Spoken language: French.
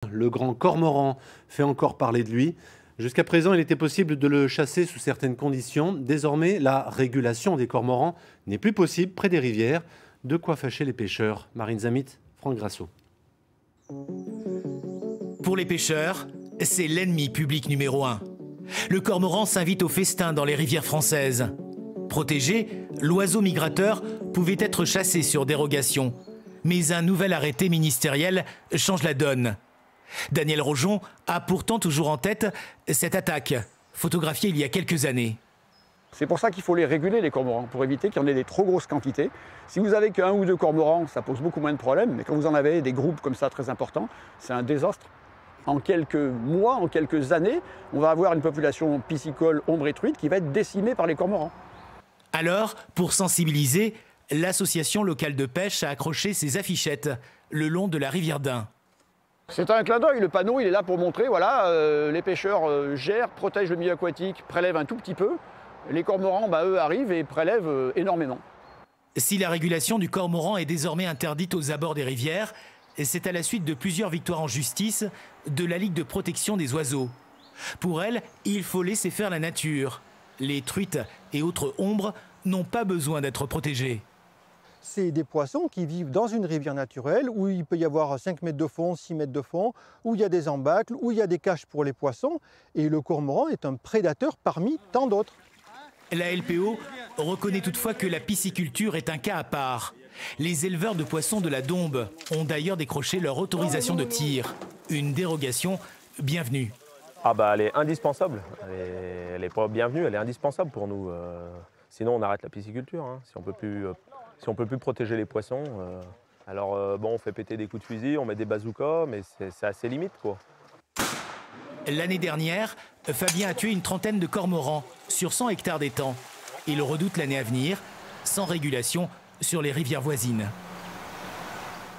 Le grand cormoran fait encore parler de lui. Jusqu'à présent, il était possible de le chasser sous certaines conditions. Désormais, la régulation des cormorans n'est plus possible près des rivières. De quoi fâcher les pêcheurs. Marine Zamit, Franck Grasso. Pour les pêcheurs, c'est l'ennemi public numéro 1. Le cormoran s'invite au festin dans les rivières françaises. Protégé, l'oiseau migrateur pouvait être chassé sur dérogation. Mais un nouvel arrêté ministériel change la donne. Daniel Rojon a pourtant toujours en tête cette attaque, photographiée il y a quelques années. C'est pour ça qu'il faut les réguler, les cormorans, pour éviter qu'il y en ait des trop grosses quantités. Si vous avez qu'un ou deux cormorans, ça pose beaucoup moins de problèmes, mais quand vous en avez des groupes comme ça très importants, c'est un désastre. En quelques mois, en quelques années, on va avoir une population piscicole ombre et truite qui va être décimée par les cormorans. Alors, pour sensibiliser, l'association locale de pêche a accroché ses affichettes le long de la rivière d'Ain. C'est un clin d'œil, le panneau il est là pour montrer, voilà, les pêcheurs gèrent, protègent le milieu aquatique, prélèvent un tout petit peu. Les cormorans, eux, arrivent et prélèvent énormément. Si la régulation du cormoran est désormais interdite aux abords des rivières, c'est à la suite de plusieurs victoires en justice de la Ligue de protection des oiseaux. Pour elle, il faut laisser faire la nature. Les truites et autres ombres n'ont pas besoin d'être protégées. C'est des poissons qui vivent dans une rivière naturelle où il peut y avoir 5 mètres de fond, 6 mètres de fond, où il y a des embâcles, où il y a des caches pour les poissons. Et le cormoran est un prédateur parmi tant d'autres. La LPO reconnaît toutefois que la pisciculture est un cas à part. Les éleveurs de poissons de la Dombe ont d'ailleurs décroché leur autorisation de tir. Une dérogation bienvenue. Elle est indispensable. Elle n'est pas bienvenue, elle est indispensable pour nous. Sinon, on arrête la pisciculture. Si on peut plus protéger les poissons, on fait péter des coups de fusil, on met des bazookas, mais c'est assez limite, quoi. L'année dernière, Fabien a tué une trentaine de cormorans sur 100 hectares d'étang. Il redoute l'année à venir, sans régulation sur les rivières voisines.